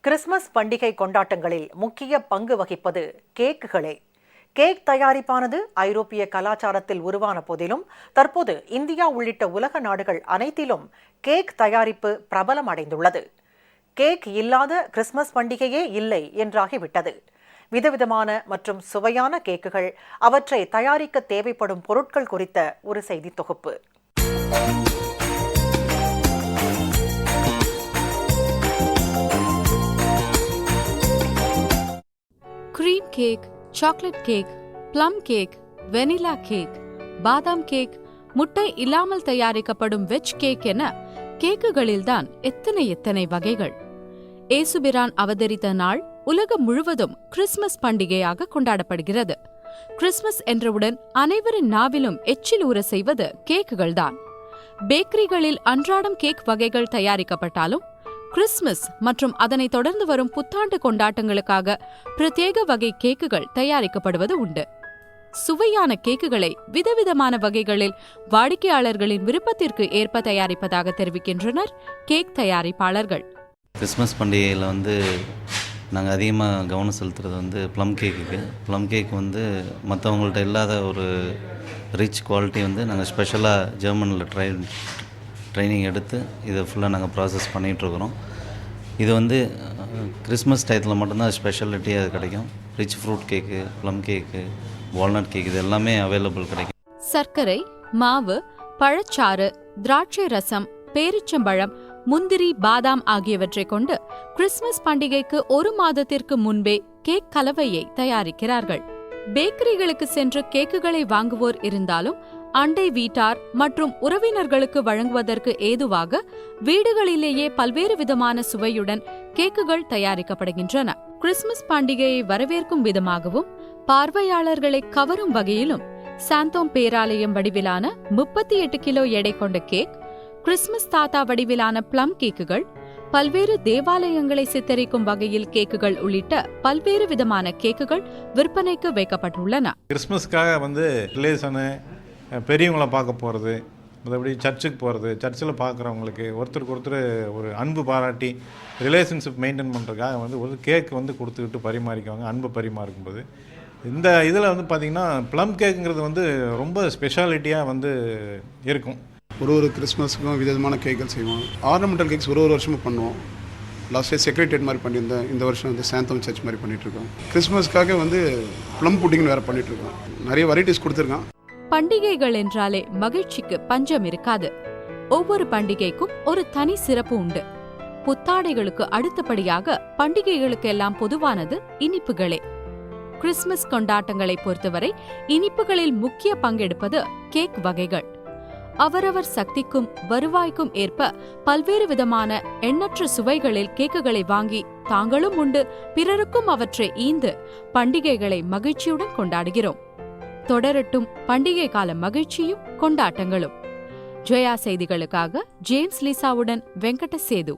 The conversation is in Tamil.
கிறிஸ்துமஸ் பண்டிகை கொண்டாட்டங்களில் முக்கிய பங்கு வகிப்பது கேக்குகளே. கேக் தயாரிப்பானது ஐரோப்பிய கலாச்சாரத்தில் உருவான போதிலும் தற்போது இந்தியா உள்ளிட்ட உலக நாடுகள் அனைத்திலும் கேக் தயாரிப்பு பிரபலம் அடைந்துள்ளது. கேக் இல்லாத கிறிஸ்துமஸ் பண்டிகையே இல்லை என்றாகிவிட்டது. விதவிதமான மற்றும் சுவையான கேக்குகள், அவற்றை தயாரிக்க தேவைப்படும் பொருட்கள் குறித்த ஒரு செய்தி தொகுப்பு. Cream cake, chocolate cake, plum cake, vanilla cake, பாதாம் கேக், முட்டை இல்லாமல் தயாரிக்கப்படும் வெஜ் கேக் என கேக்குகளில்தான் எத்தனை வகைகள். ஏசுபிரான் அவதரித்த நாள் உலகம் முழுவதும் கிறிஸ்துமஸ் பண்டிகையாக கொண்டாடப்படுகிறது. கிறிஸ்துமஸ் என்றவுடன் அனைவரின் நாவிலும் எச்சில் ஊற செய்வது கேக்குகள்தான். பேக்கரிகளில் அன்றாடம் கேக் வகைகள் தயாரிக்கப்பட்டாலும் கிறிஸ்துமஸ் மற்றும் அதனை தொடர்ந்து வரும் புத்தாண்டு கொண்டாட்டங்களுக்காக பிரத்யேக வகை கேக்குகள் தயாரிக்கப்படுவது உண்டு. சுவையான கேக்குகளை விதவிதமான வகைகளில் வாடிக்கையாளர்களின் விருப்பத்திற்கு ஏற்ப தயாரிப்பதாக தெரிவிக்கின்றனர் கேக் தயாரிப்பாளர்கள். கிறிஸ்மஸ் பண்டிகையில் நாங்கள் அதிகமாக கவனம் செலுத்துறது ப்ளம் கேக்குக்கு. ப்ளம் கேக் மற்றவங்கள்ட்ட இல்லாத ஒரு ரிச் குவாலிட்டி நாங்கள் ஸ்பெஷலாக ஜெர்மனில் ட்ரைனிங் எடுத்து இதை ஃபுல்லாக நாங்கள் ப்ராசஸ் பண்ணிகிட்ருக்குறோம். இது கிறிஸ்மஸ் டயத்தில் மட்டும்தான் ஸ்பெஷாலிட்டியாக அது கிடைக்கும். ரிச் ஃப்ரூட் கேக்கு, ப்ளம் கேக்கு, வால்நட் கேக் இது எல்லாமே அவைலபிள் கிடைக்கும். சர்க்கரை, மாவு, பழச்சாறு, திராட்சை ரசம், பேரிச்சம்பழம், முந்திரி, பாதாம் ஆகியவற்றை கொண்டு கிறிஸ்துமஸ் பண்டிகைக்கு 1 மாதத்திற்கு முன்பே கேக் கலவையை தயாரிக்கிறார்கள். பேக்கரிகளுக்கு சென்று கேக்குகளை வாங்குவோர் இருந்தாலும் அண்டை வீட்டார் மற்றும் உறவினர்களுக்கு வழங்குவதற்கு ஏதுவாக வீடுகளிலேயே பல்வேறு விதமான சுவையுடன் கேக்குகள் தயாரிக்கப்படுகின்றன. கிறிஸ்துமஸ் பண்டிகையை வரவேற்கும் விதமாகவும் பார்வையாளர்களை கவரும் வகையிலும் சாந்தோம் பேராலயம் வடிவிலான 38 கிலோ எடை கொண்ட கேக், கிறிஸ்துமஸ் தாத்தா வடிவிலான பிளம் கேக்குகள், பல்வேறு தேவாலயங்களை சித்தரிக்கும் வகையில் கேக்குகள் உள்ளிட்ட பல்வேறு விதமான கேக்குகள் விற்பனைக்கு வைக்கப்பட்டுள்ளன. கிறிஸ்துமஸ்க்காக ரிலேஷனு பெரியவங்களை பார்க்க போகிறது, மற்றபடி சர்ச்சுக்கு போகிறது, சர்ச்சில் பார்க்குறவங்களுக்கு ஒருத்தருக்கு ஒருத்தர் ஒரு அன்பு பாராட்டி ரிலேஷன்ஷிப் மெயின்டைன் பண்ணுறதுக்காக ஒரு கேக் கொடுத்துக்கிட்டு பரிமாறிக்குவாங்க. அன்பு பரிமாறுக்கும்போது இந்த இதில் பார்த்திங்கன்னா ப்ளம் கேக்குங்கிறது ரொம்ப ஸ்பெஷாலிட்டியாக இருக்கும். ஒரு கிறிஸ்மஸுக்கும் விதமான கேக்குகள் செய்வோம். ஆர்னமெண்டல் கேக்ஸ் ஒரு வருஷமும் பண்ணுவோம். லாஸ்ட் இயர் செக்ரட்டரியேட் மாதிரி பண்ணியிருந்தேன். இந்த வருஷம் சாந்தோம் சர்ச் மாதிரி பண்ணிகிட்ருக்கோம். கிறிஸ்மஸ்க்காக ப்ளம் புட்டிங்னு வேறு பண்ணிகிட்ருக்கோம். நிறைய வெரைட்டிஸ் கொடுத்துருக்கோம். பண்டிகைகள் என்றாலே மகிழ்ச்சிக்கு பஞ்சம் இருக்காது. ஒவ்வொரு பண்டிகைக்கும் ஒரு தனி சிறப்பு உண்டு. புத்தாடைகளுக்கு அடுத்தபடியாக பண்டிகைகளுக்கு எல்லாம் பொதுவானது இனிப்புகளே. கிறிஸ்துமஸ் கொண்டாட்டங்களை பொறுத்தவரை இனிப்புகளில் முக்கிய பங்கெடுப்பது கேக் வகைகள். அவரவர் சக்திக்கும் வருவாய்க்கும் ஏற்ப பல்வேறு விதமான எண்ணற்ற சுவைகளில் கேக்குகளை வாங்கி தாங்களும் உண்டு பிறருக்கும் அவற்றை ஈந்து பண்டிகைகளை மகிழ்ச்சியுடன் கொண்டாடுகிறோம். தொடரட்டும் பண்டிகை கால மகிழ்ச்சியும் கொண்டாட்டங்களும். ஜெயா செய்திகளுக்காக ஜேம்ஸ் லீசாவுடன் வெங்கட சேது.